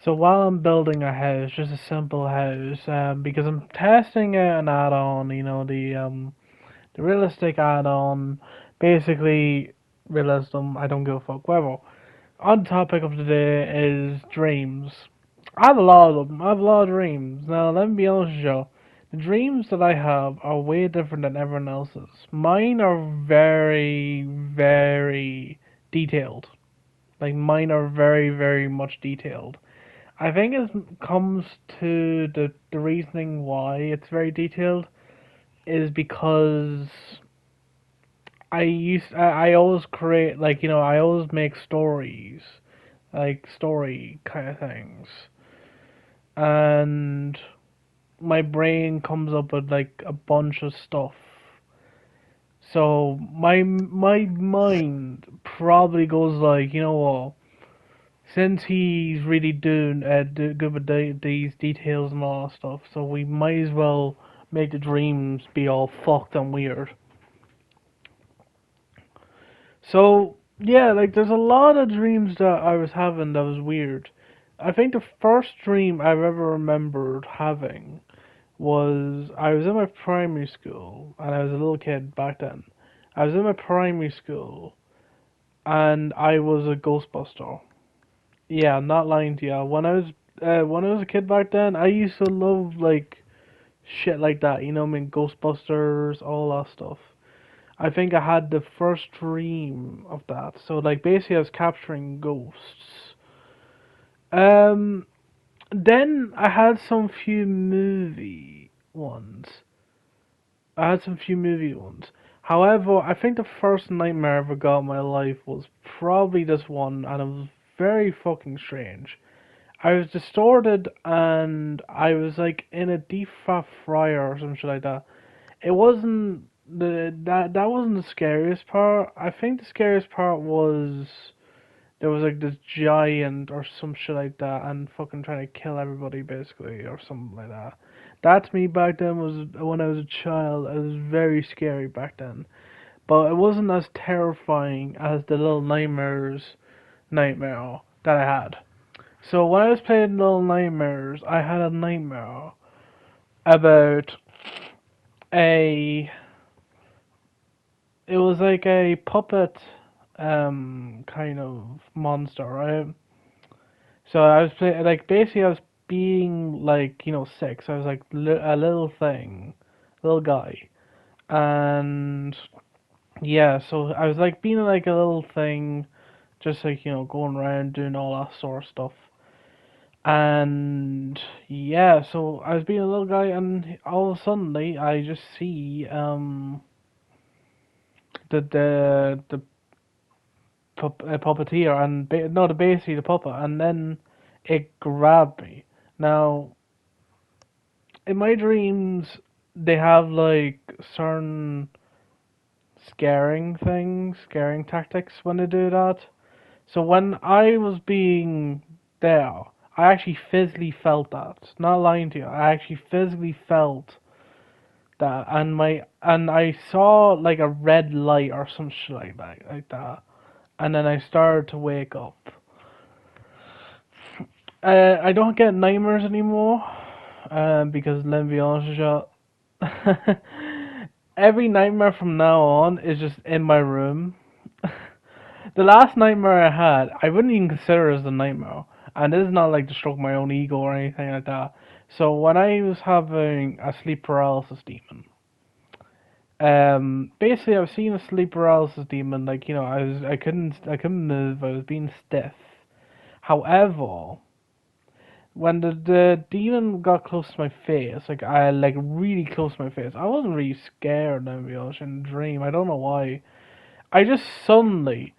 So while I'm building a house, just a simple house, because I'm testing out an add-on, the realistic add-on, basically realism. I don't give a fuck. Whatever. On topic of the day is dreams. I have a lot of them. I have a lot of dreams. Now let me be honest with you. The dreams that I have are way different than everyone else's. Mine are very, very detailed. Like mine are very, very much detailed. I think it comes to the reasoning why it's very detailed is because I always create I always make stories, like story kind of things, and my brain comes up with like a bunch of stuff. So my mind probably goes like, you know what? Since he's really doing good with these details and all that stuff, so we might as well make the dreams be all fucked and weird. So yeah, like there's a lot of dreams that I was having that was weird. I think the first dream I've ever remembered having was I was in my primary school and I was a little kid back then. I was in my primary school and I was a Ghostbuster. Yeah, I'm not lying to you. When I was a kid back then, I used to love like shit like that. You know, I mean Ghostbusters, all that stuff. I think I had the first dream of that. So like basically I was capturing ghosts. Um then I had some few movie ones. I had some few movie ones. However, I think the first nightmare I ever got in my life was probably this one and it was very fucking strange. I was distorted and I was like in a deep fat fryer or some shit like that. It wasn't that wasn't the scariest part. I think the scariest part was there was like this giant or some shit like that and fucking trying to kill everybody basically or something like that. That to me back then was when I was a child. It was very scary back then, but it wasn't as terrifying as the little nightmare that I had. So when I was playing Little Nightmares, I had a nightmare about a. It was like a puppet, kind of monster, right? So I was like basically I was being like sick. So I was like a little thing, little guy, and yeah. So I was like being like a little thing, just like going around doing all that sort of stuff. And yeah, so I was being a little guy, and all of a sudden, I just see the puppeteer and no, the basically the puppet, and then it grabbed me. Now, in my dreams, they have like certain scaring tactics when they do that. So when I was being there, I actually physically felt that. Not lying to you, I actually physically felt that, and I saw like a red light or some shit like that, and then I started to wake up. I don't get nightmares anymore, because let me be honest with you, every nightmare from now on is just in my room. The last nightmare I had, I wouldn't even consider it as a nightmare. And this is not like to stroke my own ego or anything like that. So when I was having a sleep paralysis demon, basically I was seeing a sleep paralysis demon, like I couldn't move, I was being stiff. However, when the demon got close to my face, like I like really close to my face, I wasn't really scared. Now, to be honest, in the dream, I don't know why. I just suddenly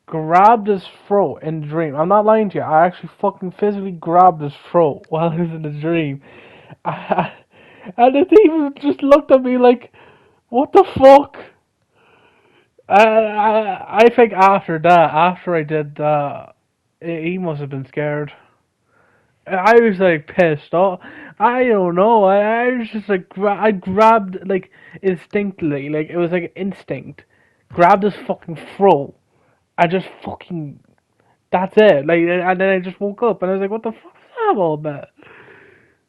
grabbed his throat in the dream. I'm not lying to you. I actually fucking physically grabbed his throat while I was in the dream. And the demon just looked at me like, "What the fuck?" I think after that, after I did that, he must have been scared. I was like pissed off. I don't know. I was just like I grabbed like instinctively, like it was like instinct. Grabbed his fucking throat. I just fucking that's it. Like and then I just woke up and I was like, what the fuck? a little bit.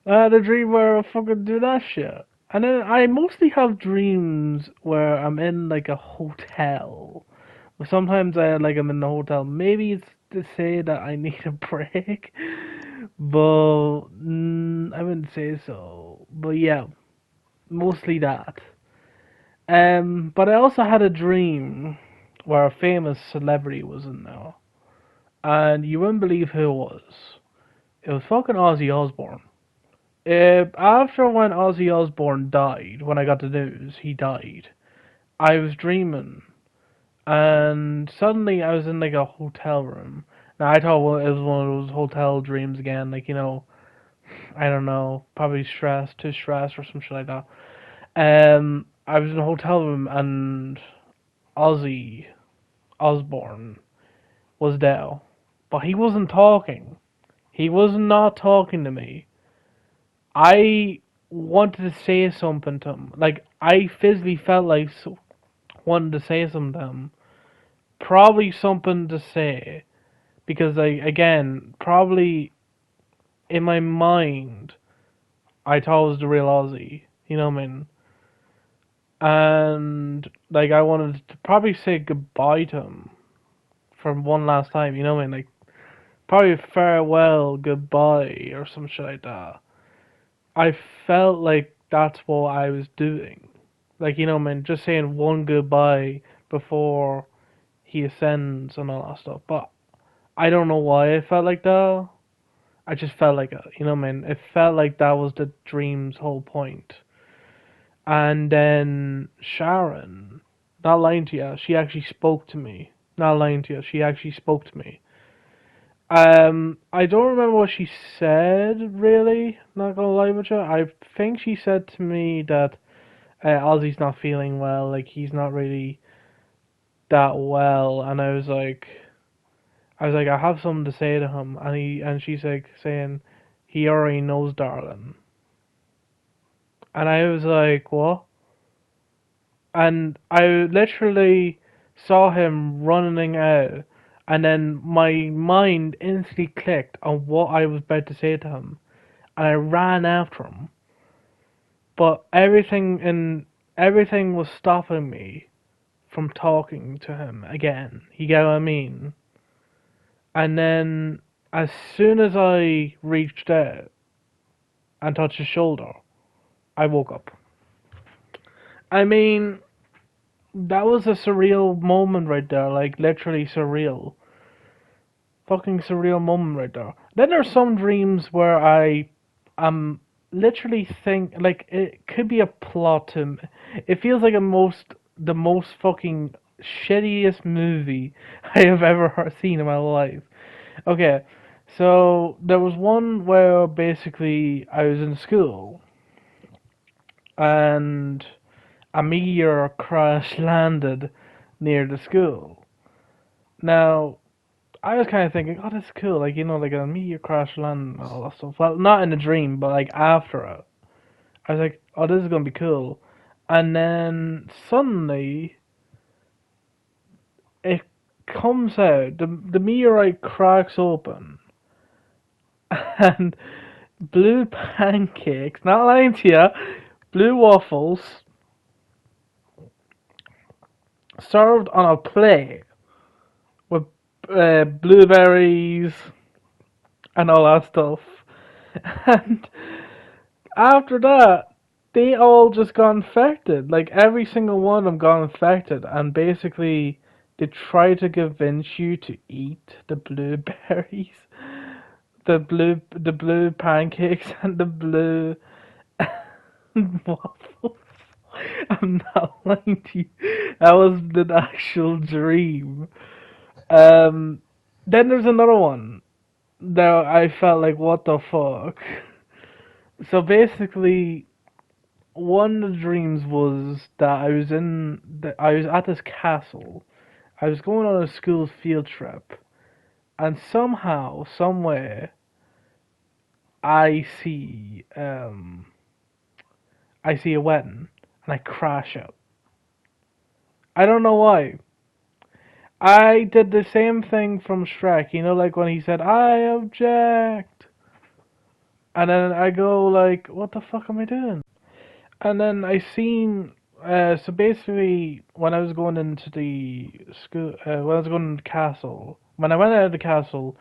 I had a dream where I fucking do that shit. And then I mostly have dreams where I'm in like a hotel. Sometimes I'm in the hotel. Maybe it's to say that I need a break, but I wouldn't say so. But yeah, mostly that. But I also had a dream where a famous celebrity was in there, and you wouldn't believe who it was. It was fucking Ozzy Osbourne. After when Ozzy Osbourne died, when I got the news he died, I was dreaming, and suddenly I was in like a hotel room. Now I thought it was one of those hotel dreams again, like I don't know, probably too stressed or some shit like that. I was in a hotel room and Ozzy Osbourne was there, but he wasn't talking. He was not talking to me. I wanted to say something to him. Like I physically felt like wanted to say something to him. Probably something to say because I again probably in my mind I thought it was the real Ozzy. You know what I mean? And like I wanted to probably say goodbye to him for one last time. You know what I mean? Like probably farewell, goodbye, or some shit like that. I felt like that's what I was doing. Like, man, just saying one goodbye before he ascends and all that stuff. But I don't know why I felt like that. I just felt like it, man. It felt like that was the dream's whole point. And then Sharon, not lying to you, she actually spoke to me. Not lying to you, she actually spoke to me. I don't remember what she said really. Not gonna lie with you. I think she said to me that Ozzy's not feeling well. Like he's not really that well, and I have something to say to him, and she's like saying, he already knows, darling. And I was like, what? And I literally saw him running out, and then my mind instantly clicked on what I was about to say to him, and I ran after him. But everything was stopping me from talking to him again. You get what I mean? And then as soon as I reached out and touched his shoulder, I woke up. I mean, that was a surreal moment right there, like literally surreal. Fucking surreal moment right there. Then there's some dreams where I am literally think like it could be a plot to it feels like the most fucking shittiest movie I have ever seen in my life. Okay, so there was one where basically I was in school and a meteor crash landed near the school. Now, I was kind of thinking, oh, that's cool, like, like a meteor crash landed and all that stuff. Well, not in a dream, but like after it. I was like, oh, this is gonna be cool. And then suddenly, it comes out, the meteorite cracks open, and blue pancakes, not lying to you, blue waffles, served on a plate with blueberries and all that stuff. And after that, they all just got infected. Like every single one of them got infected, and basically they try to convince you to eat the blueberries, the blue pancakes, and the blue waffles. I'm not lying to you. That was the actual dream. Um, then there's another one that I felt like, what the fuck? So basically, one of the dreams was that I was at this castle. I was going on a school field trip, and somehow, somewhere, I see I see a wedding, and I crash out. I don't know why. I did the same thing from Shrek, like when he said, I object. And then I go like, what the fuck am I doing? And then I seen, so basically, when I was going into the school, when I was going into the castle, when I went out of the castle,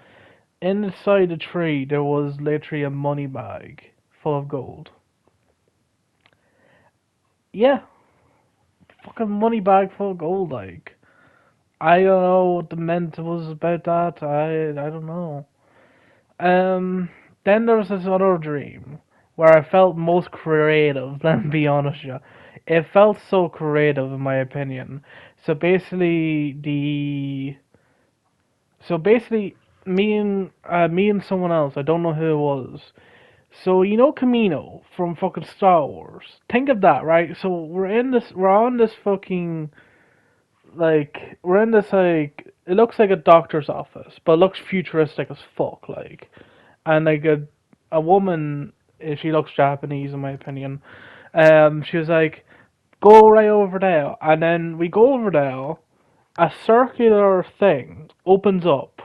inside the tree there was literally a money bag full of gold. Yeah, fucking money bag full of gold, like. I don't know what the ment was about that. I don't know. Um, then there was this other dream where I felt most creative. Let me be honest, with you. It felt so creative, in my opinion. So basically, so basically, me and someone else. I don't know who it was. So you know Camino from fucking Star Wars. Think of that, right? So we're on this fucking we're in this like it looks like a doctor's office, but it looks futuristic as fuck, like, and like a woman, she looks Japanese in my opinion. She was like, go right over there, and then we go over there. A circular thing opens up,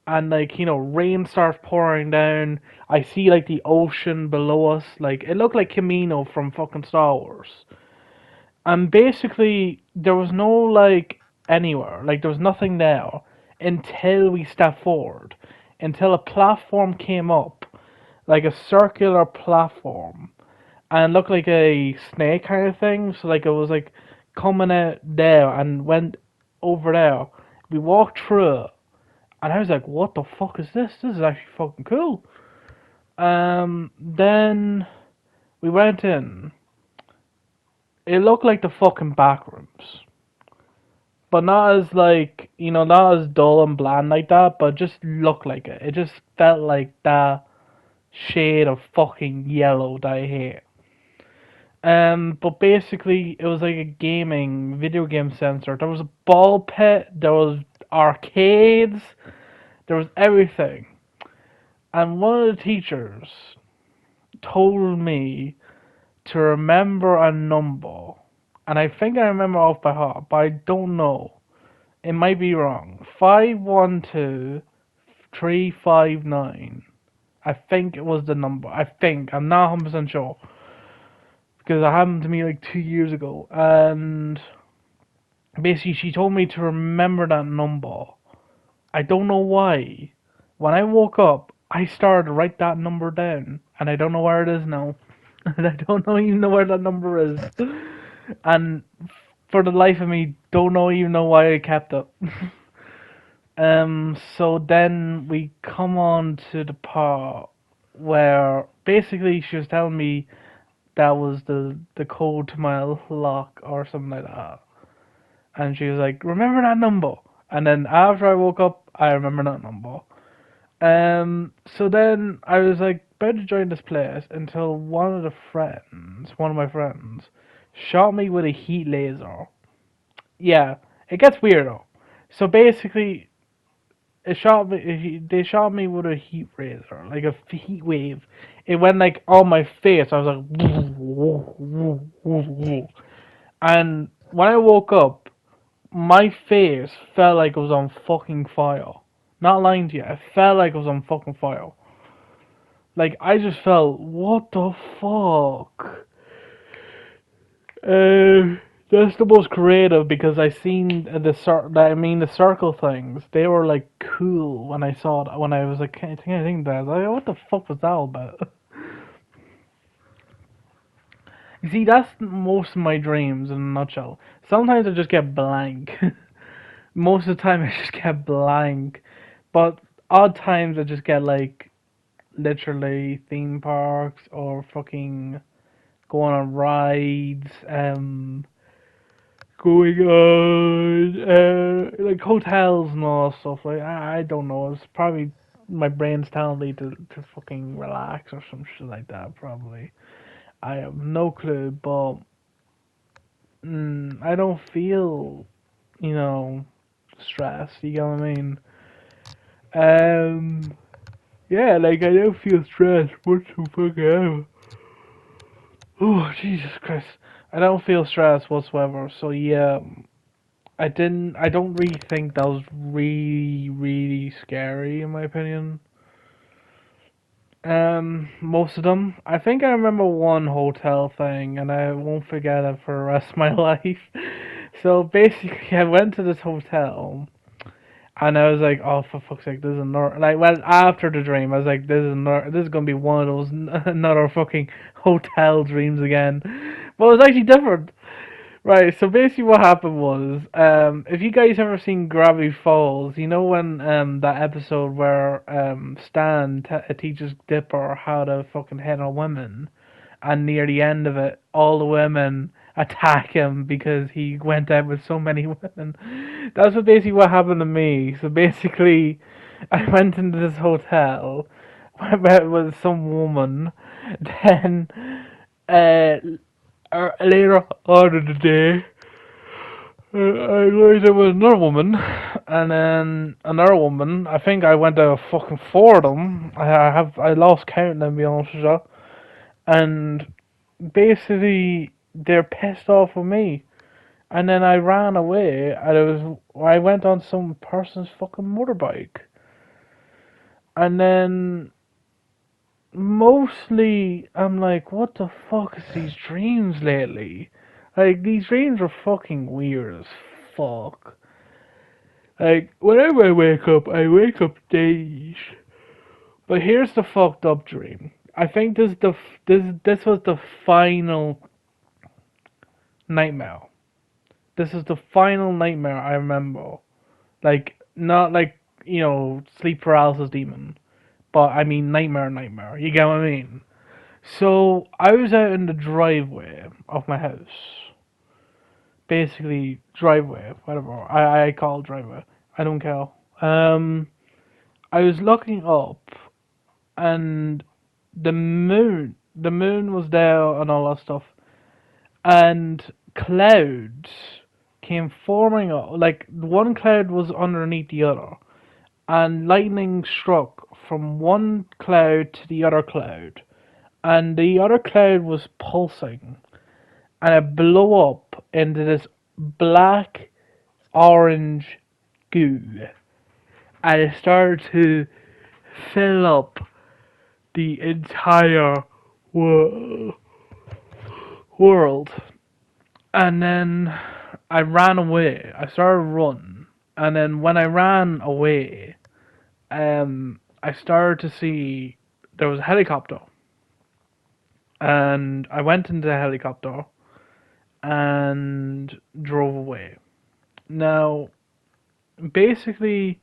and like rain starts pouring down. I see like the ocean below us, like it looked like Camino from fucking Star Wars. And basically, there was no like anywhere, like there was nothing there until we stepped forward, until a platform came up, like a circular platform, and it looked like a snake kind of thing. So like it was like coming out there and went over there. We walked through it, and I was like, "What the fuck is this? This is actually fucking cool." Then we went in. It looked like the fucking back rooms, but not as like not as dull and bland like that, but just looked like it. It just felt like that shade of fucking yellow that I hate. But basically, it was like a gaming video game center. There was a ball pit, there was arcades, there was everything. And one of the teachers told me to remember a number, and I think I remember off by heart, but I don't know. It might be wrong. 512359. I think it was the number. I think. I'm not 100% sure. Because it happened to me like 2 years ago. And basically, she told me to remember that number. I don't know why. When I woke up, I started to write that number down. And I don't know where it is now. And I don't know even know where that number is. And for the life of me, don't know even know why I kept it. So then we come on to the part where basically she was telling me that was the code to my lock or something like that. And she was like, remember that number. And then after I woke up, I remember that number. So then I was like about to join this place until one of my friends, shot me with a heat laser. Yeah, it gets weird though. So basically, they shot me with a heat razor, like a heat wave. It went like on my face. I was like, and when I woke up, my face felt like it was on fucking fire. Not lying to you, it felt like it was on fucking fire. Like I just felt, what the fuck? That's the most creative because I seen the circle things. They were like cool when I saw it. When I was like, I think that like, what the fuck was that all about? You see, that's most of my dreams in a nutshell. Sometimes I just get blank. Most of the time I just get blank, but odd times I just get like literally theme parks or fucking going on rides. Going on like hotels and all that stuff. Like I don't know. It's probably my brain's telling me to fucking relax or some shit like that. Probably. I have no clue, but I don't feel stressed. You get what I mean? Um, yeah, like I don't feel stressed whatsoever. Oh Jesus Christ! I don't feel stressed whatsoever. So yeah, I don't really think that was really, really scary in my opinion. Most of them. I think I remember one hotel thing, and I won't forget it for the rest of my life. So basically, I went to this hotel, and I was like, "Oh, for fuck's sake, this is another." Like, well, after the dream, I was like, This is gonna be one of those another fucking hotel dreams again." But it was actually different. Right, so basically what happened was, if you guys ever seen Gravity Falls, you know when that episode where Stan teaches Dipper how to fucking hit on women, and near the end of it, all the women attack him because he went out with so many women. That's what basically what happened to me. So basically, I went into this hotel with some woman, then uh, later on in the day. I realized there was another woman, and then another woman. I think I went to fucking four of them. I lost count. To be honest with you, and basically they're pissed off with me. And then I ran away, and I went on some person's fucking motorbike, and then mostly I'm like, what the fuck is these dreams lately? Like these dreams are fucking weird as fuck. Like, whenever I wake up dazed. But here's the fucked up dream. I think this was the final nightmare. This is the final nightmare I remember. Like, not like, sleep paralysis demon. But I mean nightmare nightmare. You get what I mean? So, I was out in the driveway of my house. Basically, driveway, whatever. I call it driveway. I don't care. Um, I was looking up, and the moon was there and all that stuff, and clouds came forming up. Like one cloud was underneath the other, and lightning struck from one cloud to the other cloud, and the other cloud was pulsing, and it blew up into this black orange goo, and it started to fill up the entire world. And then I ran away. I started running. And then when I ran away, I started to see there was a helicopter. And I went into the helicopter and drove away. Now, basically,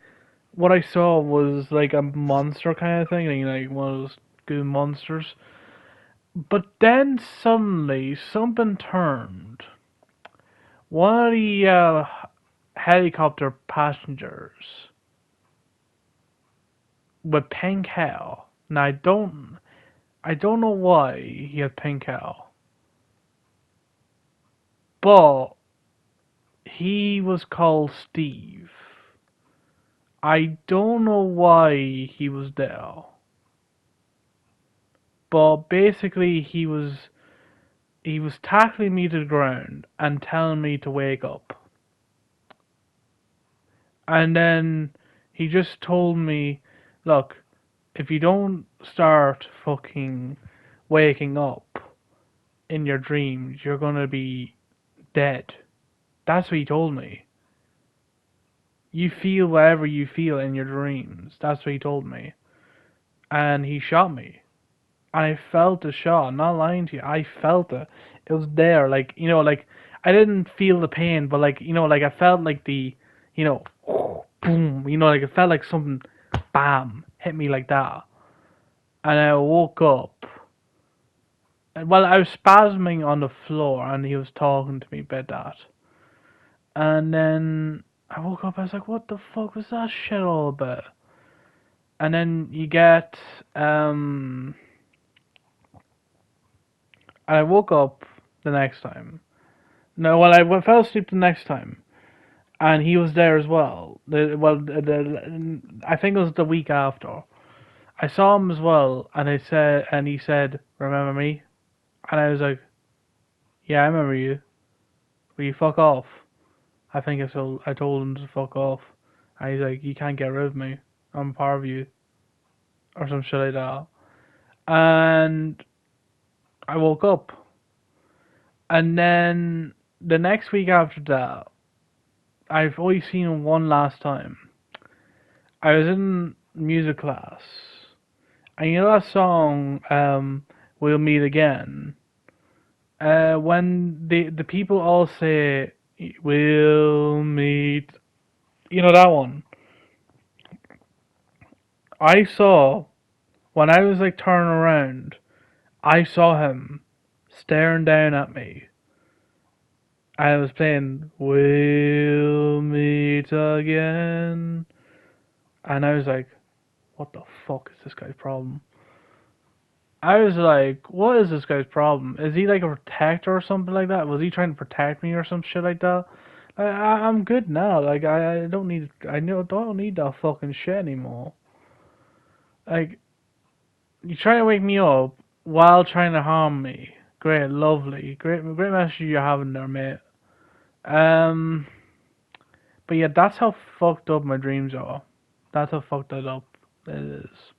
what I saw was like a monster kind of thing, like one of those goo monsters. But then suddenly something turned. One of the helicopter passengers with pink hair. Now I don't know why he had pink hair, but he was called Steve. I don't know why he was there, but basically he was tackling me to the ground and telling me to wake up. And then he just told me, look, if you don't start fucking waking up in your dreams, you're gonna be dead. That's what he told me. You feel whatever you feel in your dreams. That's what he told me. And he shot me. And I felt the shot. I'm not lying to you. I felt it. It was there. Like, like, I didn't feel the pain, but like, like I felt like you know, boom, like it felt like something, bam, hit me like that. And I woke up. Well, I was spasming on the floor, and he was talking to me about that. And then I woke up. I was like, "What the fuck was that shit all about?" And then you get, I woke up the next time. No, well, I fell asleep the next time, and he was there as well. I think it was the week after. I saw him as well, and he said, "Remember me?" And I was like, "Yeah, I remember you. Will you fuck off?" I told him to fuck off. And he's like, "You can't get rid of me. I'm part of you." Or some shit like that. and I woke up. And then the next week after that, I've only seen him one last time. I was in music class, and you know that song, "We'll Meet Again." When the people all say, "We'll meet," you know that one. I saw when I was like turning around, I saw him staring down at me. I was playing "We'll Meet Again," and I was like, "What the fuck is this guy's problem?" I was like, "What is this guy's problem? Is he like a protector or something like that? Was he trying to protect me or some shit like that?" I'm good now. Like I don't need don't need that fucking shit anymore. Like you trying to wake me up while trying to harm me. Great, lovely, great message you're having there, mate. Um, but yeah, that's how fucked up my dreams are. That's how fucked that up it is.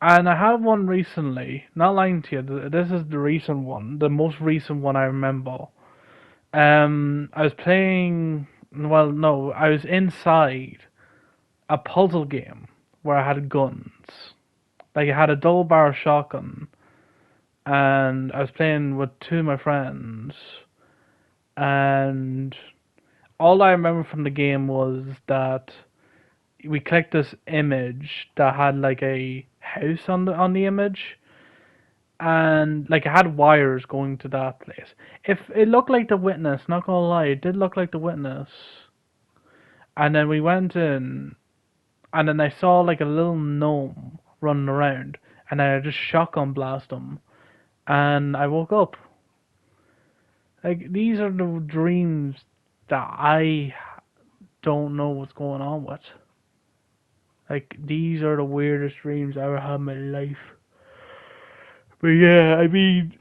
And I had one recently. Not lying to you, this is the recent one, the most recent one I remember. I was playing. Well, no, I was inside a puzzle game where I had guns. Like I had a double barrel shotgun, and I was playing with two of my friends. And all I remember from the game was that we clicked this image that had like a house on the image, and like it had wires going to that place. If it looked like the witness, not gonna lie, it did look like the witness. And then we went in, and then I saw like a little gnome running around, and I just shotgun blast him, and I woke up. Like these are the dreams that I don't know what's going on with. Like these are the weirdest dreams I ever had in my life. But yeah, I mean,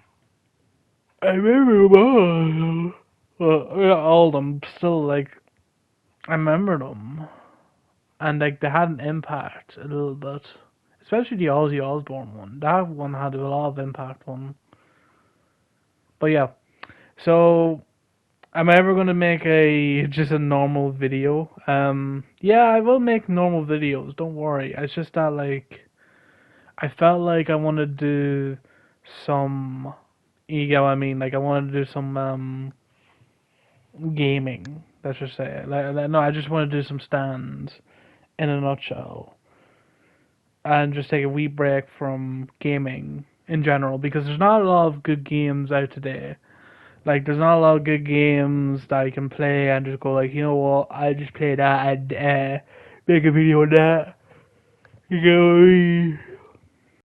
I remember them all. Well, not all of them. Still, like I remember them, and like they had an impact a little bit. Especially the Ozzy Osbourne one. That one had a lot of impact on. But yeah, so am I ever gonna make a just a normal video? Yeah, I will make normal videos. Don't worry. It's just that like I felt like I wanted to do some. You get what I mean? Like I wanted to do some gaming. Let's just say. No, I just want to do some stands in a nutshell, and just take a wee break from gaming in general because there's not a lot of good games out today. Like there's not a lot of good games that I can play and just go like, you know what, I just play that and make a video on that. You know what I mean?